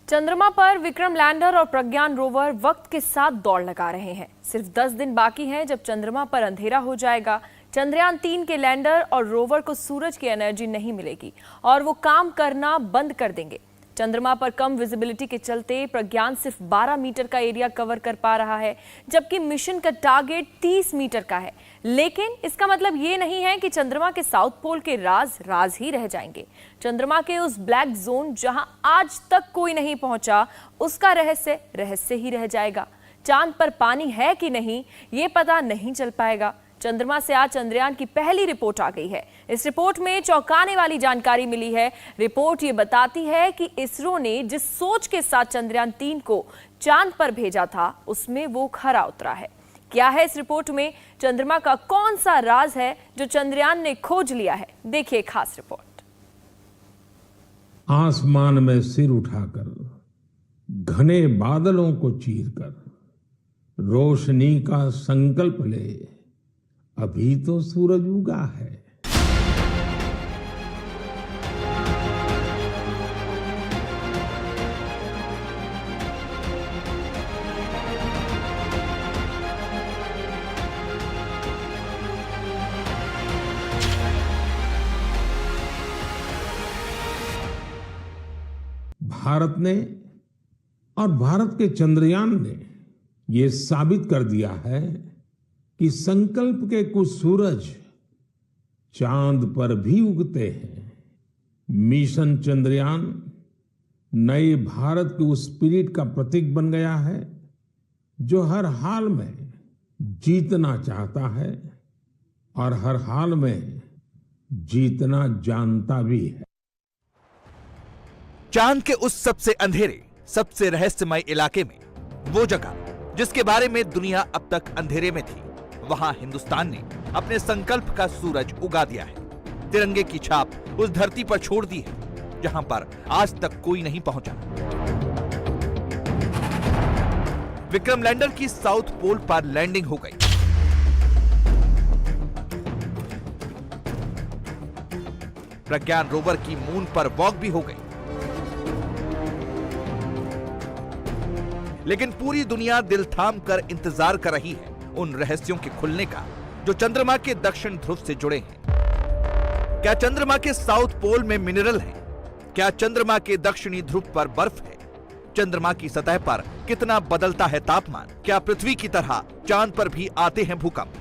चंद्रमा पर विक्रम लैंडर और प्रज्ञान रोवर वक्त के साथ दौड़ लगा रहे हैं। सिर्फ 10 दिन बाकी हैं जब चंद्रमा पर अंधेरा हो जाएगा। चंद्रयान-3 के लैंडर और रोवर को सूरज की एनर्जी नहीं मिलेगी और वो काम करना बंद कर देंगे। चंद्रमा पर कम विजिबिलिटी के चलते प्रज्ञान सिर्फ 12 मीटर का एरिया कवर कर पा रहा है, जबकि मिशन का टारगेट 30 मीटर का है। लेकिन इसका मतलब ये नहीं है कि चंद्रमा के साउथ पोल के राज ही रह जाएंगे। चंद्रमा के उस ब्लैक जोन जहां आज तक कोई नहीं पहुंचा, उसका रहस्य ही रह जाएगा। चांद पर पानी है कि नहीं, ये पता नहीं चल पाएगा। चंद्रमा से आज चंद्रयान की पहली रिपोर्ट आ गई है। इस रिपोर्ट में चौंकाने वाली जानकारी मिली है। रिपोर्ट ये बताती है कि इसरो ने जिस सोच के साथ चंद्रयान-3 को चांद पर भेजा था, उसमें वो खरा उतरा है। क्या है इस रिपोर्ट में? चंद्रमा का कौन सा राज है जो चंद्रयान ने खोज लिया है? देखिए खास रिपोर्ट। आसमान में सिर उठाकर, घने बादलों को चीरकर, रोशनी का संकल्प ले, अभी तो सूरज उगा है। भारत ने और भारत के चंद्रयान ने ये साबित कर दिया है कि संकल्प के कुछ सूरज चांद पर भी उगते हैं। मिशन चंद्रयान नए भारत के उस स्पिरिट का प्रतीक बन गया है जो हर हाल में जीतना चाहता है और हर हाल में जीतना जानता भी है। चांद के उस सबसे अंधेरे, सबसे रहस्यमय इलाके में, वो जगह जिसके बारे में दुनिया अब तक अंधेरे में थी, वहां हिंदुस्तान ने अपने संकल्प का सूरज उगा दिया है। तिरंगे की छाप उस धरती पर छोड़ दी है जहां पर आज तक कोई नहीं पहुंचा। विक्रम लैंडर की साउथ पोल पर लैंडिंग हो गई। प्रज्ञान रोवर की मून पर वॉक भी हो गई। लेकिन पूरी दुनिया दिल थाम कर इंतजार कर रही है उन रहस्यों के खुलने का जो चंद्रमा के दक्षिण ध्रुव से जुड़े हैं। क्या चंद्रमा के साउथ पोल में मिनरल है? क्या चंद्रमा के दक्षिणी ध्रुव पर बर्फ है? चंद्रमा की सतह पर कितना बदलता है तापमान? क्या पृथ्वी की तरह चांद पर भी आते हैं भूकंप?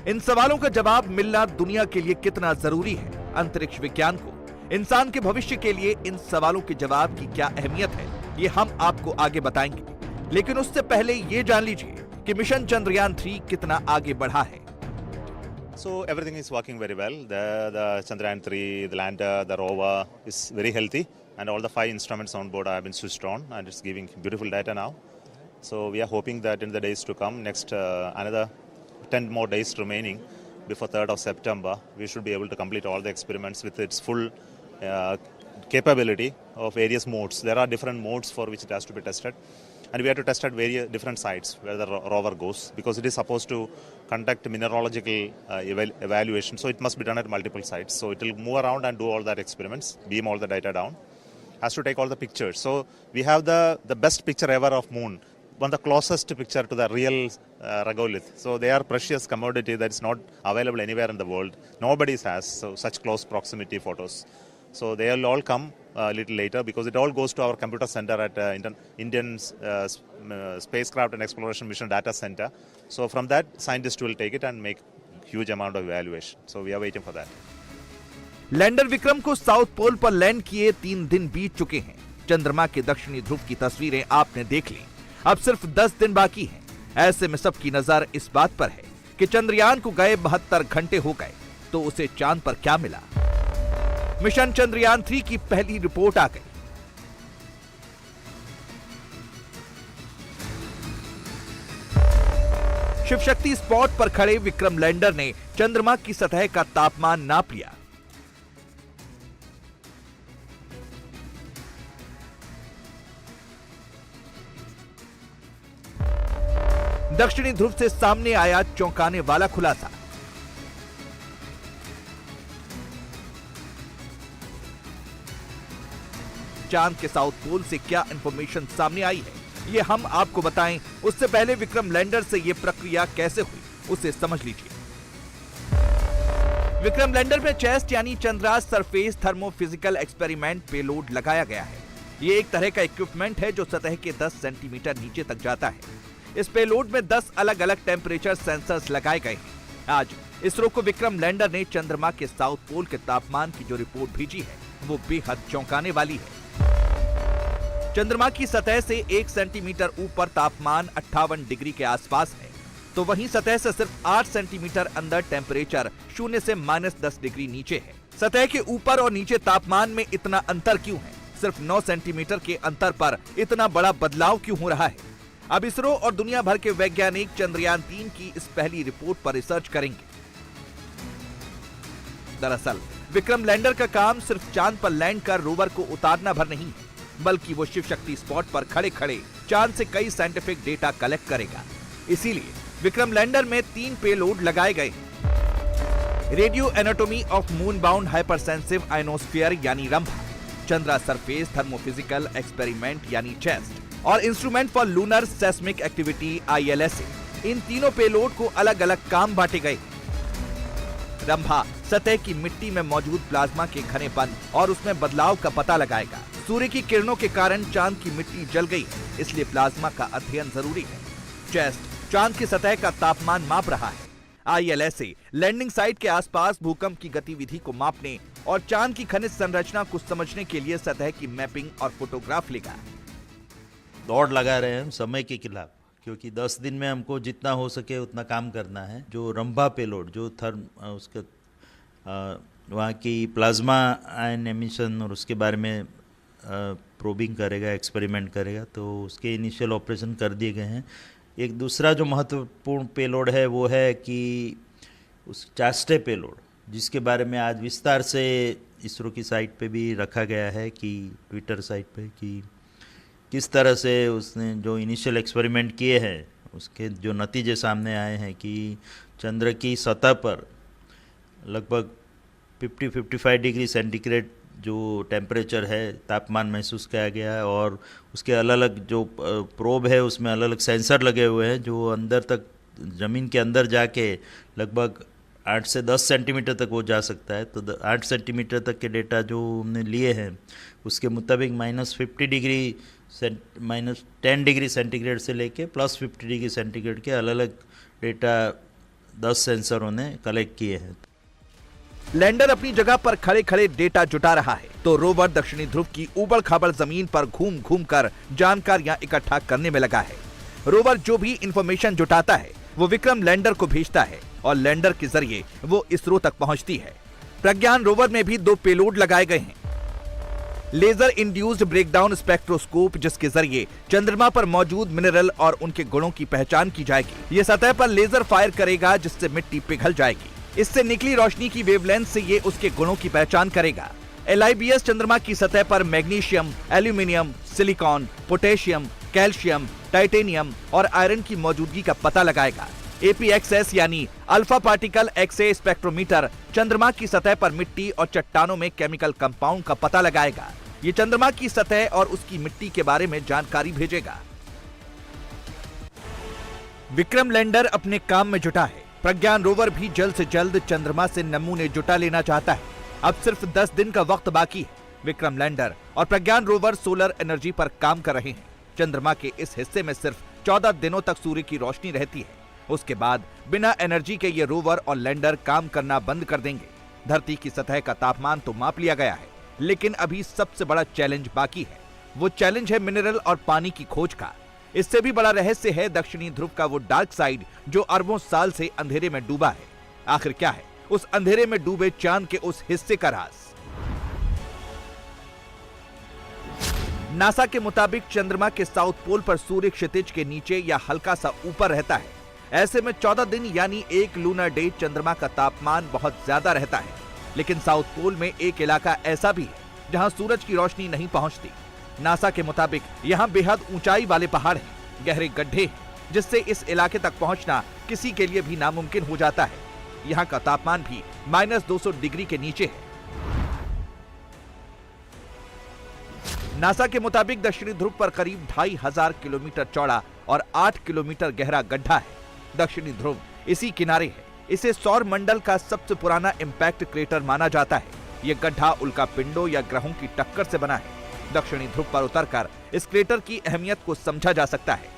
इन सवालों का जवाब मिलना दुनिया के लिए कितना जरूरी है? अंतरिक्ष विज्ञान को इंसान के भविष्य के लिए इन सवालों के जवाब की क्या अहमियत है, ये हम आपको आगे बताएंगे। लेकिन उससे पहले ये जान लीजिए कि मिशन चंद्रयान-3 कितना आगे बढ़ा है। So everything is working very well. The Chandrayaan-3, the lander, the rover is very healthy, and all the 5 instruments on board have been switched on, and it's giving beautiful data now. So we are hoping that in the days to come, next another 10 more days remaining before 3rd of September, we should be able to complete all the experiments with its full capability of various modes. There are different modes for which it has to be tested. And we have to test at various different sites where the rover goes, because it is supposed to conduct mineralogical evaluation. So it must be done at multiple sites. So it will move around and do all that experiments, beam all the data down, has to take all the pictures. So we have the best picture ever of moon, one of the closest picture to the real regolith. So they are precious commodity that is not available anywhere in the world. Nobody has such close proximity photos. So they will all come a little later, because it all goes to our computer center at Indian Spacecraft and Exploration Mission Data Center. So from that, scientists will take it and make huge amount of evaluation. So we are waiting for that. Lander Vikram को south pole पर land किए 3 दिन बीत चुके हैं। चंद्रमा के दक्षिणी ध्रुव की तस्वीरें आपने देख ली। अब सिर्फ 10 दिन बाकी हैं। ऐसे में सबकी नजर इस बात पर है कि चंद्रयान को गए 72 घंटे हो गए, तो उसे चांद पर क्या मिला? मिशन चंद्रयान-3 की पहली रिपोर्ट आ गई। शिव शक्ति स्पॉट पर खड़े विक्रम लैंडर ने चंद्रमा की सतह का तापमान नाप लिया। दक्षिणी ध्रुव से सामने आया चौंकाने वाला खुलासा। चांद के साउथ पोल से क्या इंफॉर्मेशन सामने आई है, ये हम आपको बताएं उससे पहले विक्रम लैंडर से ये प्रक्रिया कैसे हुई उसे समझ लीजिए। विक्रम लैंडर में चेस्ट यानी Chandra's surface thermophysical experiment payload लगाया गया है। ये एक तरह का इक्विपमेंट है जो सतह के 10 सेंटीमीटर नीचे तक जाता है। इस पेलोड में 10 अलग अलग टेम्परेचर सेंसर्स लगाए गए हैं। आज इसरो को विक्रम लैंडर ने चंद्रमा के साउथ पोल के तापमान की जो रिपोर्ट भेजी है वो बेहद चौंकाने वाली है। चंद्रमा की सतह से 1 सेंटीमीटर ऊपर तापमान 58 डिग्री के आसपास है, तो वहीं सतह से सिर्फ 8 सेंटीमीटर अंदर टेम्परेचर 0 से -10 डिग्री नीचे है। सतह के ऊपर और नीचे तापमान में इतना अंतर क्यों है? सिर्फ 9 सेंटीमीटर के अंतर पर इतना बड़ा बदलाव क्यों हो रहा है? अब इसरो और दुनिया भर के वैज्ञानिक चंद्रयान 3 की इस पहली रिपोर्ट पर रिसर्च करेंगे। दरअसल विक्रम लैंडर का काम सिर्फ चांद पर लैंड कर रोवर को उतारना भर नहीं है, बल्कि वो शिव शक्ति स्पॉट पर खड़े खड़े चांद से कई साइंटिफिक डेटा कलेक्ट करेगा। इसीलिए विक्रम लैंडर में 3 पेलोड लगाए गए हैं। Radio anatomy of moon bound hypersensitive ionosphere यानी Rambha, Chandra surface thermophysical experiment यानी चेस्ट और instrument for lunar seismic activity ILSA। इन तीनों पेलोड को अलग अलग काम बांटे गए। रंभा सतह की मिट्टी में मौजूद प्लाज्मा के घनेपन और उसमें बदलाव का पता लगाएगा। सूर्य की किरणों के कारण चांद की मिट्टी जल गई है, इसलिए प्लाज्मा का अध्ययन जरूरी है। चेस्ट चांद की सतह का तापमान माप रहा है। ILSA लैंडिंग साइट के आसपास भूकंप की गतिविधि को मापने और चांद की खनिज संरचना को समझने के लिए सतह की मैपिंग और फोटोग्राफ लेगा। दौड़ लगा रहे हैं हम समय के खिलाफ, क्योंकि 10 दिन में हमको जितना हो सके उतना काम करना है। जो रंभा पेलोड जो उसके वहाँ की प्लाज्मा आयन एमिशन और उसके बारे में प्रोबिंग करेगा, एक्सपेरिमेंट करेगा, तो उसके इनिशियल ऑपरेशन कर दिए गए हैं। एक दूसरा जो महत्वपूर्ण पेलोड है वो है कि उस चास्टे पेलोड, जिसके बारे में आज विस्तार से इसरो की साइट पे भी रखा गया है कि ट्विटर साइट पे कि किस तरह से उसने जो इनिशियल एक्सपेरिमेंट किए हैं उसके जो नतीजे सामने आए हैं कि चंद्र की सतह पर लगभग 50-55 डिग्री सेंटीग्रेड जो टेम्परेचर है, तापमान महसूस किया गया है। और उसके अलग अलग जो प्रोब है उसमें अलग अलग सेंसर लगे हुए हैं जो अंदर तक ज़मीन के अंदर जाके लगभग 8 से 10 सेंटीमीटर तक वो जा सकता है। तो 8 सेंटीमीटर तक के डेटा जो हमने लिए हैं उसके मुताबिक -50 डिग्री -10 डिग्री सेंटीग्रेड से लेके +50 डिग्री सेंटीग्रेड के अलग अलग डेटा 10 सेंसरों ने कलेक्ट किए हैं। लैंडर अपनी जगह पर खड़े खड़े डेटा जुटा रहा है, तो रोवर दक्षिणी ध्रुव की उबड़ खाबड़ जमीन पर घूम घूम कर जानकारियां इकट्ठा करने में लगा है। रोवर जो भी इंफॉर्मेशन जुटाता है वो विक्रम लैंडर को भेजता है और लैंडर के जरिए वो इसरो तक पहुंचती है। प्रज्ञान रोवर में भी 2 पेलोड लगाए गए हैं। लेजर इंड्यूस्ड ब्रेकडाउन स्पेक्ट्रोस्कोप, जिसके जरिए चंद्रमा पर मौजूद मिनरल और उनके गुणों की पहचान की जाएगी। ये सतह पर लेजर फायर करेगा जिससे मिट्टी पिघल जाएगी। इससे निकली रोशनी की वेवलेंथ से ये उसके गुणों की पहचान करेगा। LIBS चंद्रमा की सतह पर magnesium, aluminium, silicon, potassium, calcium, titanium और आयरन की मौजूदगी का पता लगाएगा। APXS यानी अल्फा पार्टिकल एक्स-रे स्पेक्ट्रोमीटर चंद्रमा की सतह पर मिट्टी और चट्टानों में केमिकल कंपाउंड का पता लगाएगा। ये चंद्रमा की सतह और उसकी मिट्टी के बारे में जानकारी भेजेगा। विक्रम लैंडर अपने काम में जुटा है। प्रज्ञान रोवर भी जल्द से जल्द चंद्रमा से नमूने जुटा लेना चाहता है। अब सिर्फ 10 दिन का वक्त बाकी है। विक्रम लैंडर और प्रज्ञान रोवर सोलर एनर्जी पर काम कर रहे हैं। चंद्रमा के इस हिस्से में सिर्फ 14 दिनों तक सूर्य की रोशनी रहती है। उसके बाद बिना एनर्जी के ये रोवर और लैंडर काम करना बंद कर देंगे। धरती की सतह का तापमान तो माप लिया गया है, लेकिन अभी सबसे बड़ा चैलेंज बाकी है। वो चैलेंज है मिनरल और पानी की खोज का। इससे भी बड़ा रहस्य है दक्षिणी ध्रुव का वो डार्क साइड जो अरबों साल से अंधेरे में डूबा है। आखिर क्या है उस अंधेरे में डूबे चांद के उस हिस्से का राज? नासा के मुताबिक चंद्रमा के साउथ पोल पर सूर्य क्षितिज के नीचे या हल्का सा ऊपर रहता है। ऐसे में 14 दिन यानी 1 लूनर डे चंद्रमा का तापमान बहुत ज्यादा रहता है। लेकिन साउथ पोल में एक इलाका ऐसा भी है जहां सूरज की रोशनी नहीं पहुंचती। नासा के मुताबिक यहां बेहद ऊंचाई वाले पहाड़ हैं, गहरे गड्ढे हैं, जिससे इस इलाके तक पहुंचना किसी के लिए भी नामुमकिन हो जाता है। यहां का तापमान भी -200 डिग्री के नीचे है। नासा के मुताबिक दक्षिणी ध्रुव पर करीब 2500 किलोमीटर चौड़ा और 8 किलोमीटर गहरा गड्ढा है। दक्षिणी ध्रुव इसी किनारे है। इसे सौर मंडल का सबसे पुराना इंपैक्ट क्रेटर माना जाता है। ये गड्ढा उल्का पिंडों या ग्रहों की टक्कर से बना है। दक्षिणी ध्रुव पर उतरकर इस क्रेटर की अहमियत को समझा जा सकता है।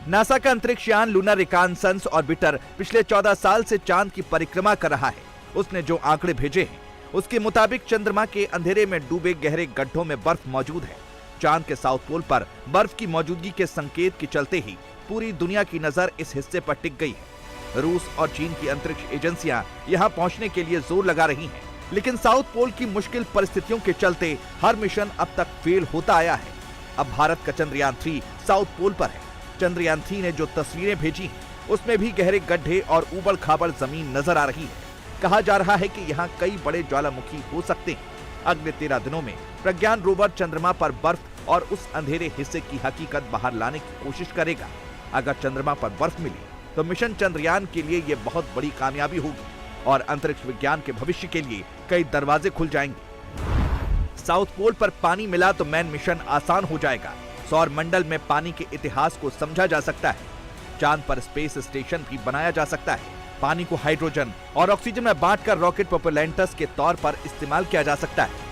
नासा का अंतरिक्ष यान लूनर रिकॉन्सनेंस ऑर्बिटर पिछले 14 साल से चांद की परिक्रमा कर रहा है। उसने जो आंकड़े भेजे हैं उसके मुताबिक चंद्रमा के अंधेरे में डूबे गहरे गड्ढों में बर्फ मौजूद है। चांद के साउथ पोल पर बर्फ की मौजूदगी के संकेत के चलते ही पूरी दुनिया की नजर इस हिस्से पर टिक गई है। रूस और चीन की अंतरिक्ष एजेंसियां यहां पहुंचने के लिए जोर लगा रही हैं, लेकिन साउथ पोल की मुश्किल परिस्थितियों के चलते हर मिशन अब तक फेल होता आया है। अब भारत का चंद्रयान 3 साउथ पोल पर है। चंद्रयान 3 ने जो तस्वीरें भेजी हैं उसमें भी गहरे गड्ढे और उबड़ खाबड़ जमीन नजर आ रही है। कहा जा रहा है कि यहाँ कई बड़े ज्वालामुखी हो सकते हैं। अगले 13 दिनों में प्रज्ञान रोवर चंद्रमा पर बर्फ और उस अंधेरे हिस्से की हकीकत बाहर लाने की कोशिश करेगा। अगर चंद्रमा पर बर्फ मिली तो मिशन चंद्रयान के लिए ये बहुत बड़ी कामयाबी होगी और अंतरिक्ष विज्ञान के भविष्य के लिए कई दरवाजे खुल जाएंगे। साउथ पोल पर पानी मिला तो मैन मिशन आसान हो जाएगा। सौर मंडल में पानी के इतिहास को समझा जा सकता है। चांद पर स्पेस स्टेशन भी बनाया जा सकता है। पानी को हाइड्रोजन और ऑक्सीजन में बांटकर रॉकेट प्रोपेलेंट्स के तौर पर इस्तेमाल किया जा सकता है।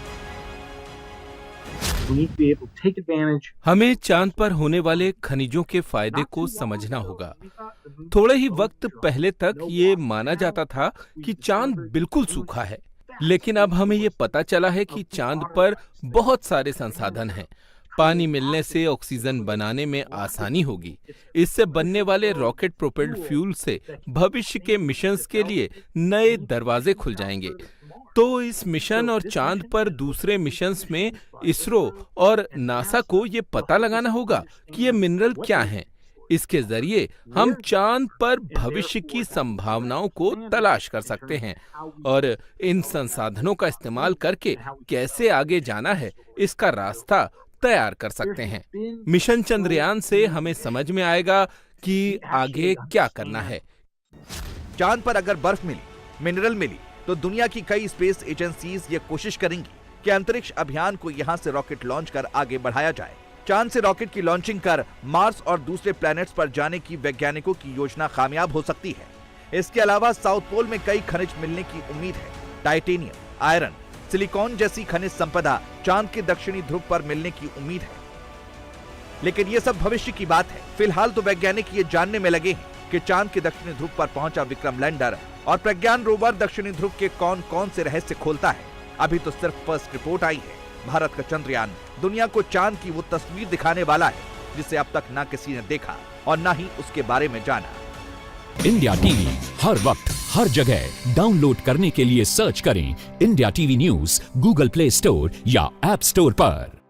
हमें चांद पर होने वाले खनिजों के फायदे को समझना होगा। थोड़े ही वक्त पहले तक ये माना जाता था कि चांद बिल्कुल सूखा है, लेकिन अब हमें ये पता चला है कि चांद पर बहुत सारे संसाधन हैं। पानी मिलने से ऑक्सीजन बनाने में आसानी होगी। इससे बनने वाले रॉकेट प्रोपेल्ड फ्यूल से भविष्य के मिशंस के लिए नए दरवाजे खुल जाएंगे। तो इस मिशन और चांद पर दूसरे मिशंस में इसरो और नासा को ये पता लगाना होगा कि ये मिनरल क्या हैं। इसके जरिए हम चांद पर भविष्य की संभावनाओं को तलाश कर सकते हैं और इन संसाधनों का इस्तेमाल करके कैसे आगे जाना है इसका रास्ता तैयार कर सकते हैं। मिशन चंद्रयान से हमें समझ में आएगा कि आगे क्या करना है। चांद पर अगर बर्फ मिली, मिनरल मिली, तो दुनिया की कई स्पेस एजेंसीज ये कोशिश करेंगी कि अंतरिक्ष अभियान को यहां से रॉकेट लॉन्च कर आगे बढ़ाया जाए। चांद से रॉकेट की लॉन्चिंग कर मार्स और दूसरे प्लैनेट्स पर जाने की वैज्ञानिकों की योजना कामयाब हो सकती है। इसके अलावा साउथ पोल में कई खनिज मिलने की उम्मीद है। टाइटेनियम, आयरन, सिलिकॉन जैसी खनिज संपदा चांद के दक्षिणी ध्रुव पर मिलने की उम्मीद है, लेकिन ये सब भविष्य की बात है। फिलहाल तो वैज्ञानिक ये जानने में लगे हैं कि चांद के दक्षिणी ध्रुव पर पहुंचा विक्रम लैंडर और प्रज्ञान रोवर दक्षिणी ध्रुव के कौन कौन से रहस्य खोलता है। अभी तो सिर्फ फर्स्ट रिपोर्ट आई है। भारत का चंद्रयान दुनिया को चांद की वो तस्वीर दिखाने वाला है जिसे अब तक ना किसी ने देखा और ना ही उसके बारे में जाना। इंडिया टीवी हर वक्त हर जगह डाउनलोड करने के लिए सर्च करें India TV news Google play store या ऐप स्टोर पर।